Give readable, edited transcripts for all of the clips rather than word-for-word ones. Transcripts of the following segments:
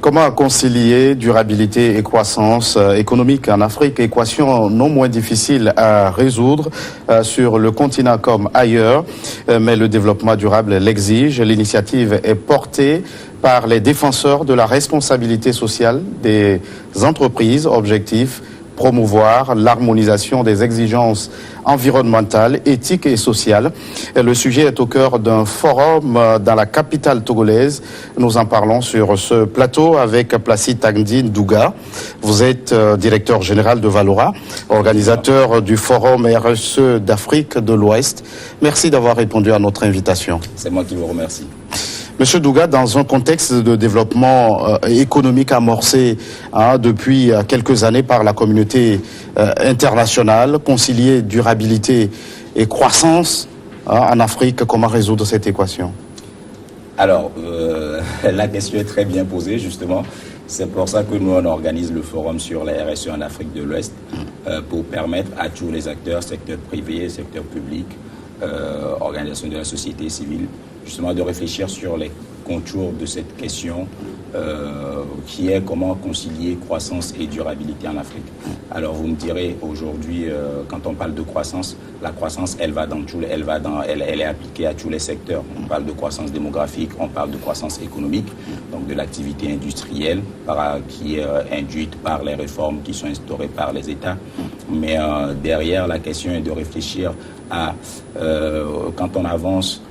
Comment concilier durabilité et croissance économique en Afrique? Équation non moins difficile à résoudre sur le continent comme ailleurs, mais le développement durable l'exige. L'initiative est portée par les défenseurs de la responsabilité sociale des entreprises. Objectif: promouvoir l'harmonisation des exigences environnementales, éthiques et sociales. Le sujet est au cœur d'un forum dans la capitale togolaise. Nous en parlons sur ce plateau avec Placide Tandine Douga. Vous êtes directeur général de Valora, organisateur du forum RSE d'Afrique de l'Ouest. Merci d'avoir répondu à notre invitation. C'est moi qui vous remercie. Monsieur Douga, dans un contexte de développement économique amorcé depuis quelques années par la communauté internationale, concilier durabilité et croissance en Afrique, comment résoudre cette équation? Alors, la question est très bien posée, justement. C'est pour ça que nous, on organise le forum sur la RSE en Afrique de l'Ouest, pour permettre à tous les acteurs, secteur privé, secteur public, organisations de la société civile, justement de réfléchir sur les contours de cette question qui est comment concilier croissance et durabilité en Afrique. Alors vous me direz aujourd'hui, quand on parle de croissance, la croissance elle est appliquée à tous les secteurs. On parle de croissance démographique, on parle de croissance économique, donc de l'activité industrielle qui est induite par les réformes qui sont instaurées par les États. Mais derrière, la question est de réfléchir à quand on avance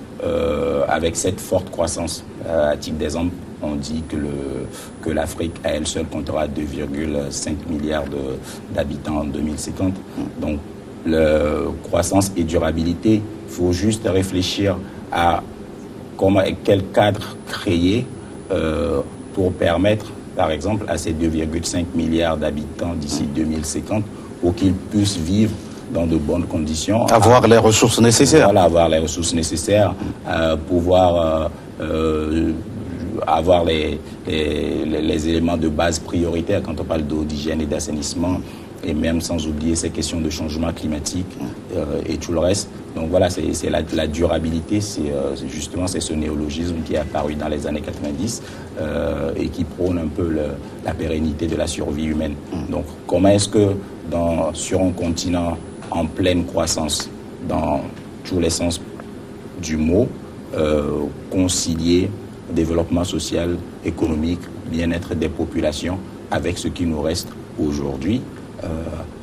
avec cette forte croissance. À titre d'exemple, on dit que l'Afrique à elle seule comptera 2,5 milliards d'habitants en 2050. Donc, croissance et durabilité, il faut juste réfléchir à quel cadre créer pour permettre, par exemple, à ces 2,5 milliards d'habitants d'ici 2050 pour qu'ils puissent vivre dans de bonnes conditions. Avoir les ressources nécessaires. Voilà, avoir les ressources nécessaires, pouvoir avoir les éléments de base prioritaires quand on parle d'eau, d'hygiène et d'assainissement, et même sans oublier ces questions de changement climatique et tout le reste. Donc voilà, c'est la durabilité, justement c'est ce néologisme qui est apparu dans les années 90 et qui prône un peu la pérennité de la survie humaine. Donc comment est-ce que sur un continent en pleine croissance, dans tous les sens du mot, concilier développement social, économique, bien-être des populations avec ce qui nous reste aujourd'hui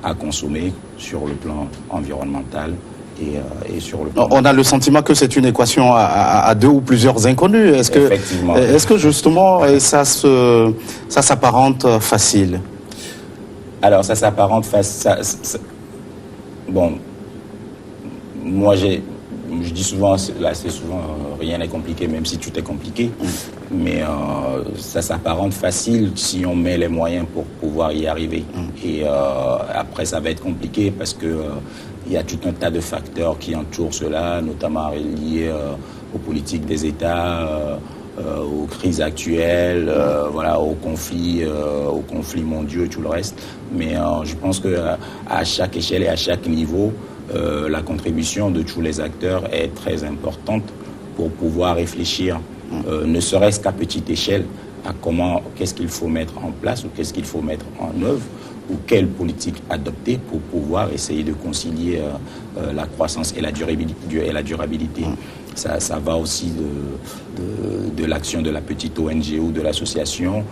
à consommer sur le plan environnemental et sur le plan... On a le sentiment que c'est une équation à deux ou plusieurs inconnus. Est-ce que justement ça s'apparente facile? Alors ça s'apparente facile. Bon, moi je dis souvent, assez souvent, rien n'est compliqué, même si tout est compliqué. Mais ça s'apparente facile si on met les moyens pour pouvoir y arriver. Et après, ça va être compliqué parce que il y a tout un tas de facteurs qui entourent cela, notamment liés aux politiques des États, aux crises actuelles, aux conflits mondiaux et tout le reste. Mais je pense que à chaque échelle et à chaque niveau, la contribution de tous les acteurs est très importante pour pouvoir réfléchir, ne serait-ce qu'à petite échelle, à qu'est-ce qu'il faut mettre en place ou qu'est-ce qu'il faut mettre en œuvre ou quelle politique adopter pour pouvoir essayer de concilier la croissance et la durabilité. Ça va aussi de l'action de la petite ONG ou de l'association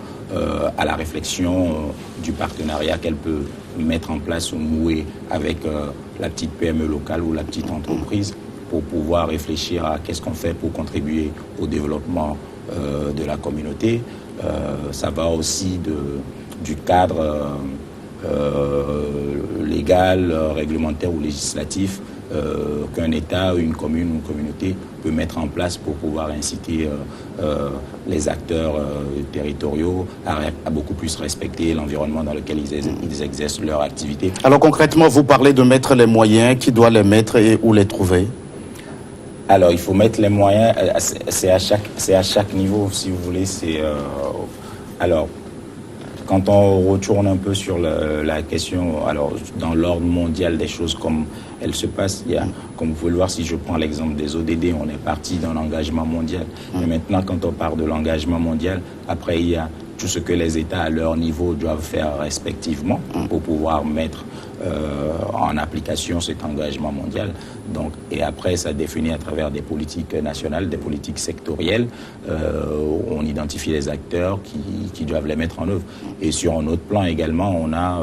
à la réflexion du partenariat qu'elle peut mettre en place ou nouer avec la petite PME locale ou la petite entreprise pour pouvoir réfléchir à qu'est-ce qu'on fait pour contribuer au développement de la communauté. Ça va aussi du cadre légal, réglementaire ou législatif qu'un État, une commune ou une communauté peut mettre en place pour pouvoir inciter les acteurs territoriaux à beaucoup plus respecter l'environnement dans lequel ils exercent leur activité. Alors concrètement, vous parlez de mettre les moyens, qui doit les mettre et où les trouver? Alors il faut mettre les moyens, c'est à chaque niveau si vous voulez. Alors quand on retourne un peu sur la question, alors dans l'ordre mondial des choses comme elles se passent, comme vous pouvez le voir, si je prends l'exemple des ODD, on est parti d'un engagement mondial. Mais maintenant, quand on parle de l'engagement mondial, après il y a tout ce que les États à leur niveau doivent faire respectivement pour pouvoir mettre en application cet engagement mondial. Donc, et après, ça définit à travers des politiques nationales, des politiques sectorielles, où on identifie les acteurs qui doivent les mettre en œuvre. Et sur un autre plan également, on a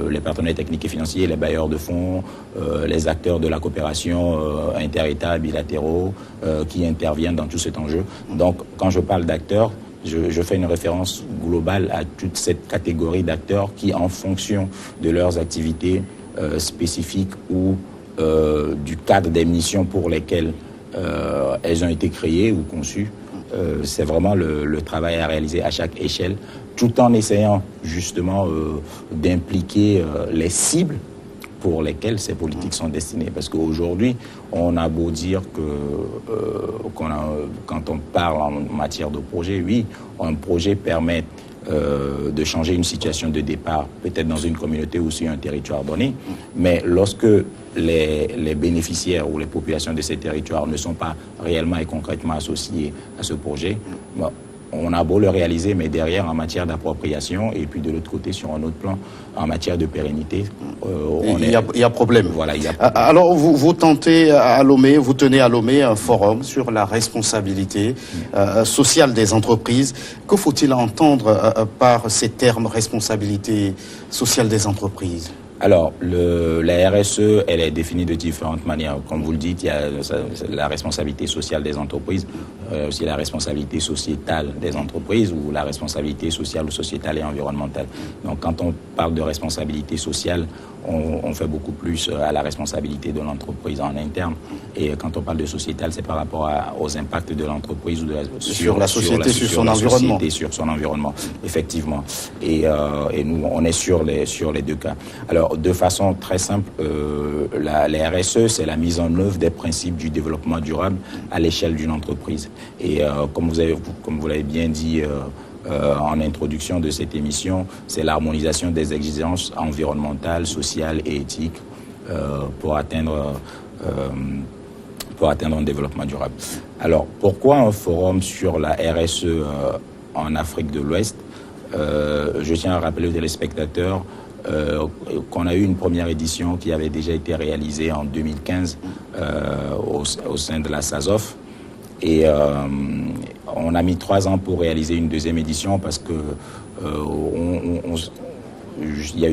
les partenaires techniques et financiers, les bailleurs de fonds, les acteurs de la coopération inter-États, bilatéraux, qui interviennent dans tout cet enjeu. Donc, quand je parle d'acteurs, je fais une référence globale à toute cette catégorie d'acteurs qui, en fonction de leurs activités spécifiques ou du cadre des missions pour lesquelles elles ont été créées ou conçues, c'est vraiment le travail à réaliser à chaque échelle, tout en essayant justement d'impliquer les cibles pour lesquelles ces politiques sont destinées. Parce qu'aujourd'hui, on a beau dire que quand on parle en matière de projet, oui, un projet permet de changer une situation de départ, peut-être dans une communauté ou sur un territoire donné, mais lorsque les bénéficiaires ou les populations de ces territoires ne sont pas réellement et concrètement associés à ce projet, bon, on a beau le réaliser, mais derrière, en matière d'appropriation, et puis de l'autre côté, sur un autre plan, en matière de pérennité, il y a problème. Voilà, il y a problème. Alors, vous tenez à Lomé un forum sur la responsabilité sociale des entreprises. Que faut-il entendre par ces termes responsabilité sociale des entreprises ? Alors, la RSE, elle est définie de différentes manières. Comme vous le dites, il y a la responsabilité sociale des entreprises, aussi la responsabilité sociétale des entreprises ou la responsabilité sociale ou sociétale et environnementale. Donc, quand on parle de responsabilité sociale, on fait beaucoup plus à la responsabilité de l'entreprise en interne. Et quand on parle de sociétale, c'est par rapport aux impacts de l'entreprise ou sur la société, sur son environnement. Sur son environnement, effectivement. Et nous, on est sur les deux cas. Alors, de façon très simple, la RSE, c'est la mise en œuvre des principes du développement durable à l'échelle d'une entreprise. Et comme vous l'avez bien dit en introduction de cette émission, c'est l'harmonisation des exigences environnementales, sociales et éthiques pour atteindre un développement durable. Alors, pourquoi un forum sur la RSE en Afrique de l'Ouest ? Je tiens à rappeler aux téléspectateurs qu'on a eu une première édition qui avait déjà été réalisée en 2015 au sein de la SASOF. Et on a mis 3 ans pour réaliser une deuxième édition parce que il y a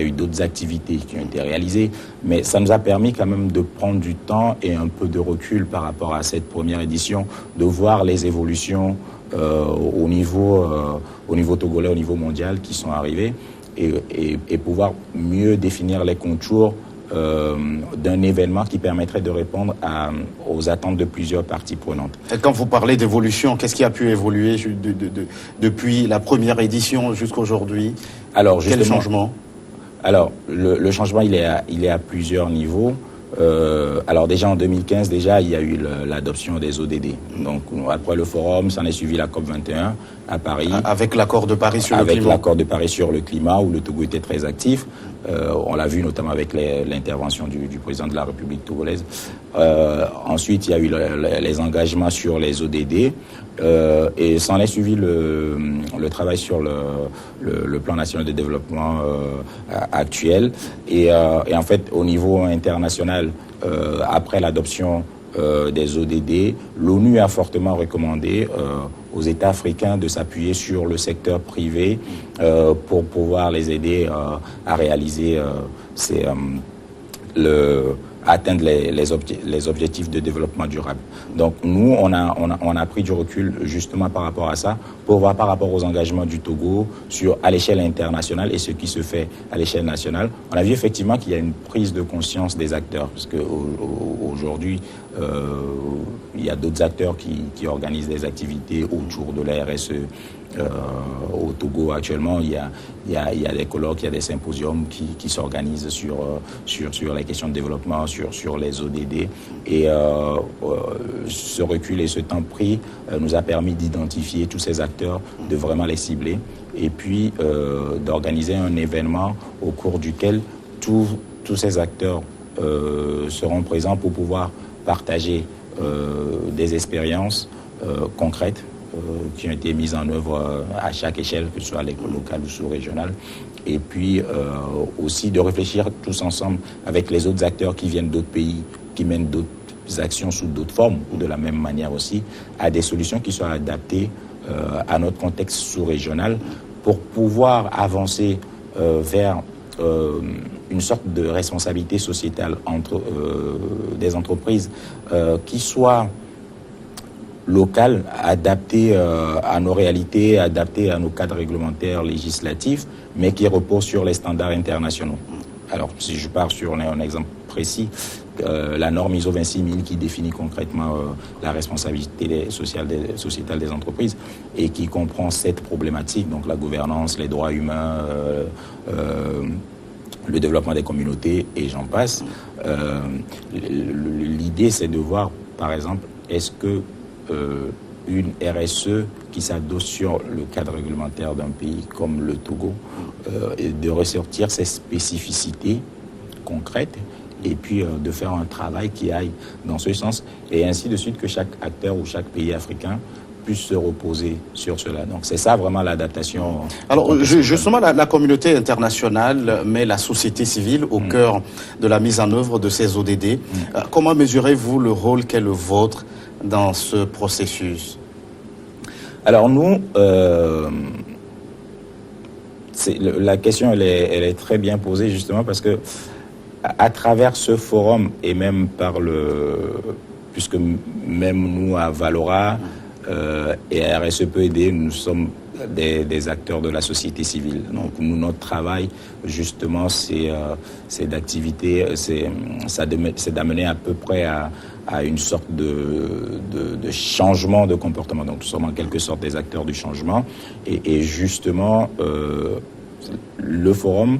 eu d'autres activités qui ont été réalisées, mais ça nous a permis quand même de prendre du temps et un peu de recul par rapport à cette première édition, de voir les évolutions au niveau togolais, au niveau mondial qui sont arrivées et pouvoir mieux définir les contours d'un événement qui permettrait de répondre aux attentes de plusieurs parties prenantes. Et quand vous parlez d'évolution, qu'est-ce qui a pu évoluer depuis la première édition jusqu'à aujourd'hui ? Alors, quel changement ? Alors, le changement, il est à plusieurs niveaux. Alors déjà en 2015, il y a eu l'adoption des ODD. Donc après le forum, s'en est suivi la COP21 à Paris. Avec l'accord de Paris sur le climat. Avec l'accord de Paris sur le climat, où le Togo était très actif. On l'a vu notamment avec l'intervention du président de la République togolaise. Ensuite, il y a eu les engagements sur les ODD. Et s'en est suivi le travail sur le plan national de développement actuel. Et en fait, au niveau international, après l'adoption des ODD, l'ONU a fortement recommandé aux États africains de s'appuyer sur le secteur privé pour pouvoir les aider à réaliser atteindre les objectifs de développement durable. Donc nous, on a pris du recul justement par rapport à ça, pour voir par rapport aux engagements du Togo à l'échelle internationale et ce qui se fait à l'échelle nationale. On a vu effectivement qu'il y a une prise de conscience des acteurs, parce qu'aujourd'hui, il y a d'autres acteurs qui organisent des activités autour de la RSE. Au Togo actuellement, il y a des colloques, il y a des symposiums qui s'organisent sur les questions de développement, sur les ODD. Et ce recul et ce temps pris nous a permis d'identifier tous ces acteurs, de vraiment les cibler et puis d'organiser un événement au cours duquel tous ces acteurs seront présents pour pouvoir partager des expériences concrètes qui ont été mises en œuvre à chaque échelle, que ce soit locale ou sous-régionale. Et puis aussi de réfléchir tous ensemble avec les autres acteurs qui viennent d'autres pays, qui mènent d'autres actions sous d'autres formes, ou de la même manière aussi, à des solutions qui soient adaptées à notre contexte sous-régional pour pouvoir avancer vers une sorte de responsabilité sociétale entre des entreprises qui soient locales, adaptées à nos réalités, adaptées à nos cadres réglementaires, législatifs, mais qui reposent sur les standards internationaux. Alors, si je pars sur un exemple précis, la norme ISO 26000 qui définit concrètement la responsabilité sociétale des entreprises et qui comprend 7 problématiques, donc la gouvernance, les droits humains, le développement des communautés et j'en passe. L'idée, c'est de voir, par exemple, est-ce que une RSE qui s'adosse sur le cadre réglementaire d'un pays comme le Togo, de ressortir ses spécificités concrètes et puis de faire un travail qui aille dans ce sens et ainsi de suite que chaque acteur ou chaque pays africain puisse se reposer sur cela. Donc c'est ça vraiment l'adaptation. Alors justement, la communauté internationale met la société civile au cœur de la mise en œuvre de ces ODD. Comment mesurez-vous le rôle qu'est le vôtre dans ce processus? Alors nous, la question elle est très bien posée justement parce que à travers ce forum et même puisque même nous à Valora et à RSE peut aider, nous sommes des acteurs de la société civile. Donc nous, notre travail justement c'est d'amener à peu près à une sorte de changement de comportement. Donc nous sommes en quelque sorte des acteurs du changement et justement le forum,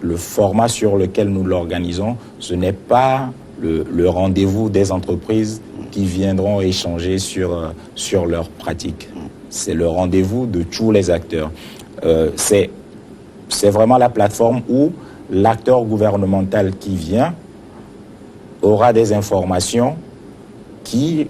le format sur lequel nous l'organisons, ce n'est pas le rendez-vous des entreprises qui viendront échanger sur leurs pratiques. C'est le rendez-vous de tous les acteurs. C'est vraiment la plateforme où l'acteur gouvernemental qui vient aura des informations qui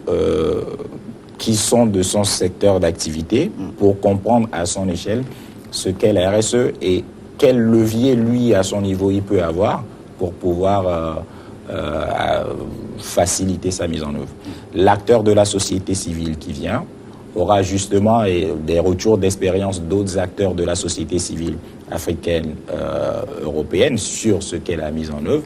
sont de son secteur d'activité pour comprendre à son échelle ce qu'est la RSE et quel levier, lui, à son niveau, il peut avoir pour pouvoir faciliter sa mise en œuvre. L'acteur de la société civile qui vient aura justement des retours d'expérience d'autres acteurs de la société civile africaine, européenne, sur ce qu'est la mise en œuvre.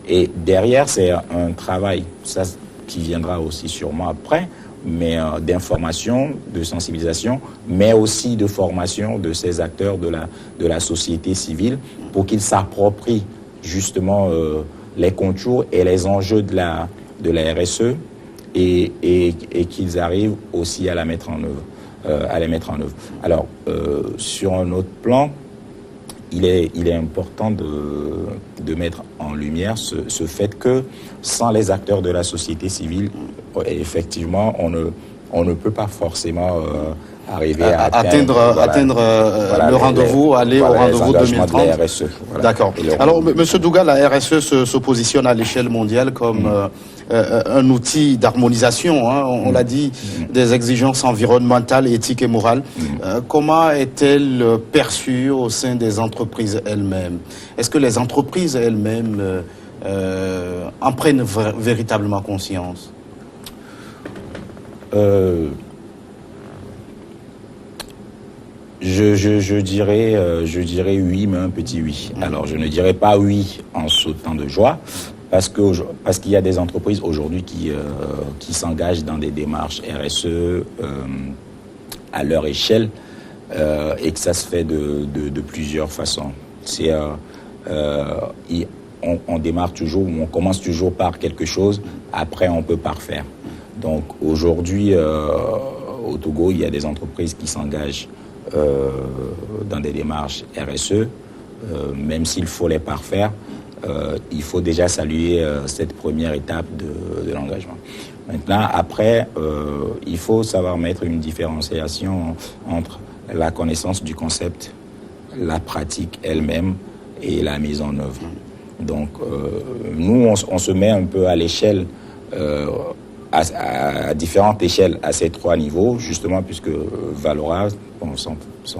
Et derrière, c'est un travail, ça qui viendra aussi sûrement après, mais d'information, de sensibilisation, mais aussi de formation de ces acteurs de la société civile pour qu'ils s'approprient justement les contours et les enjeux de la RSE et qu'ils arrivent aussi à la mettre en œuvre. Alors, sur un autre plan, il est important de mettre en lumière ce fait que sans les acteurs de la société civile, effectivement, on ne peut pas forcément arriver à atteindre le rendez-vous, aller au rendez-vous 2030. D'accord. Alors, Monsieur Douga, la RSE se positionne à l'échelle mondiale comme un outil d'harmonisation, hein, on l'a dit, des exigences environnementales, éthiques et morales. Comment est-elle perçue au sein des entreprises elles-mêmes? Est-ce que les entreprises elles-mêmes en prennent véritablement conscience? Je dirais oui, mais un petit oui. Alors, je ne dirais pas oui en sautant de joie, parce qu'il y a des entreprises aujourd'hui qui s'engagent dans des démarches RSE à leur échelle et que ça se fait de plusieurs façons. On démarre toujours, on commence toujours par quelque chose, après on peut parfaire. Donc aujourd'hui, au Togo, il y a des entreprises qui s'engagent dans des démarches RSE, même s'il faut les parfaire, il faut déjà saluer cette première étape de l'engagement. Maintenant, après, il faut savoir mettre une différenciation entre la connaissance du concept, la pratique elle-même et la mise en œuvre. Donc, nous, on se met un peu à l'échelle à différentes échelles à ces 3 niveaux, justement, puisque Valora, bon, sans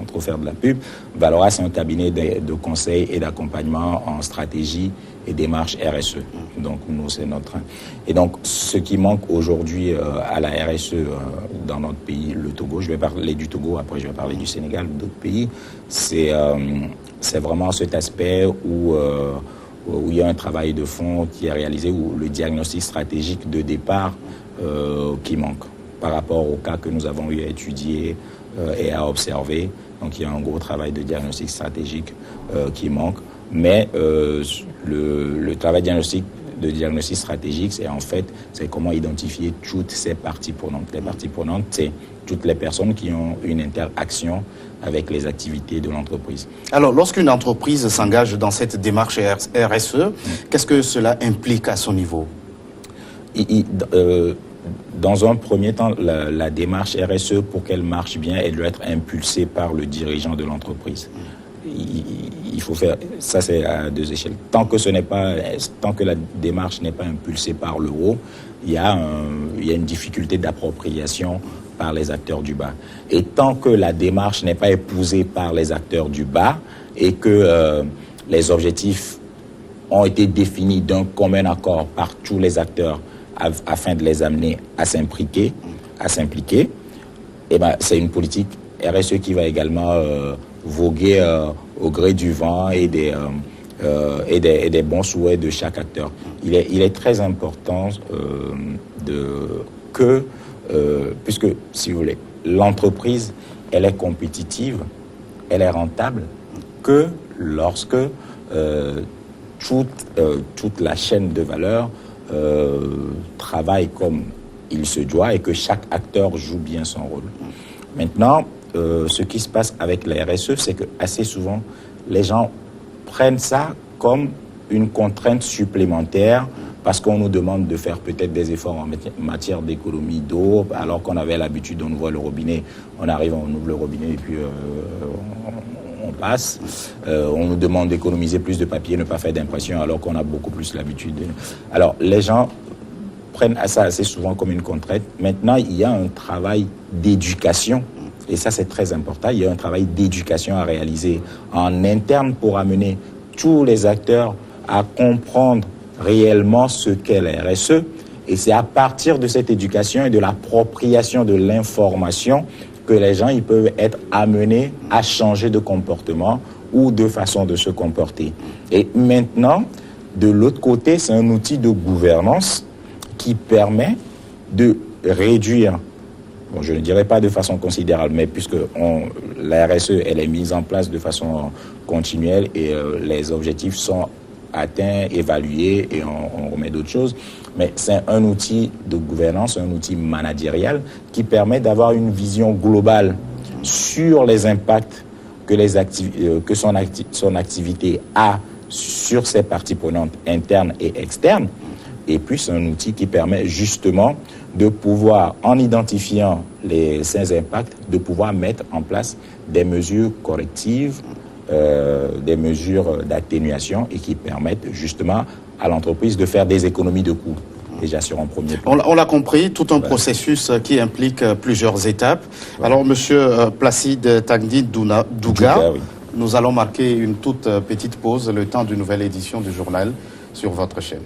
trop faire de la pub, Valora, c'est un cabinet de conseil et d'accompagnement en stratégie et démarche RSE. Donc, nous, c'est notre... Et donc, ce qui manque aujourd'hui à la RSE dans notre pays, le Togo, je vais parler du Togo, après je vais parler du Sénégal, d'autres pays, c'est vraiment cet aspect où il y a un travail de fond qui est réalisé, où le diagnostic stratégique de départ qui manque par rapport au cas que nous avons eu à étudier et à observer. Donc il y a un gros travail de diagnostic stratégique qui manque. Mais le travail de diagnostic stratégique, c'est comment identifier toutes ces parties prenantes. Les parties prenantes, c'est toutes les personnes qui ont une interaction avec les activités de l'entreprise. Alors, lorsqu'une entreprise s'engage dans cette démarche RSE, qu'est-ce que cela implique à son niveau? Dans un premier temps, la démarche RSE, pour qu'elle marche bien, elle doit être impulsée par le dirigeant de l'entreprise. Il faut faire ça, c'est à 2 échelles. Tant que la démarche n'est pas impulsée par le haut, il y a une difficulté d'appropriation par les acteurs du bas. Et tant que la démarche n'est pas épousée par les acteurs du bas et que les objectifs ont été définis d'un commun accord par tous les acteurs afin de les amener à s'impliquer, et ben c'est une politique RSE qui va également voguer au gré du vent et des bons souhaits de chaque acteur. Il est très important puisque, si vous voulez, l'entreprise, elle est compétitive, elle est rentable que lorsque toute la chaîne de valeur travaille comme il se doit et que chaque acteur joue bien son rôle. Maintenant, ce qui se passe avec la RSE, c'est que assez souvent, les gens prennent ça comme une contrainte supplémentaire parce qu'on nous demande de faire peut-être des efforts en matière d'économie d'eau, alors qu'on avait l'habitude, on ouvre le robinet, on arrive, on ouvre le robinet et puis on passe. On nous demande d'économiser plus de papier, ne pas faire d'impression, alors qu'on a beaucoup plus l'habitude. Alors, les gens prennent ça assez souvent comme une contrainte. Maintenant, il y a un travail d'éducation. Et ça, c'est très important. Il y a un travail d'éducation à réaliser en interne pour amener tous les acteurs à comprendre réellement ce qu'est la RSE. Et c'est à partir de cette éducation et de l'appropriation de l'information que les gens ils peuvent être amenés à changer de comportement ou de façon de se comporter. Et maintenant, de l'autre côté, c'est un outil de gouvernance qui permet de réduire, bon, je ne dirais pas de façon considérable, mais puisque la RSE, elle est mise en place de façon continuelle et les objectifs sont atteints, évalués et on remet d'autres choses. Mais c'est un outil de gouvernance, un outil managérial qui permet d'avoir une vision globale sur les impacts que son activité a sur ses parties prenantes internes et externes. Et puis, c'est un outil qui permet justement de pouvoir, en identifiant ces impacts, de pouvoir mettre en place des mesures correctives, des mesures d'atténuation et qui permettent justement à l'entreprise de faire des économies de coûts. Déjà sur un premier plan. On l'a compris, tout un processus qui implique plusieurs étapes. Ouais. Alors, Monsieur Placide Tagdi Douga, oui. Nous allons marquer une toute petite pause, le temps d'une nouvelle édition du journal sur votre chaîne.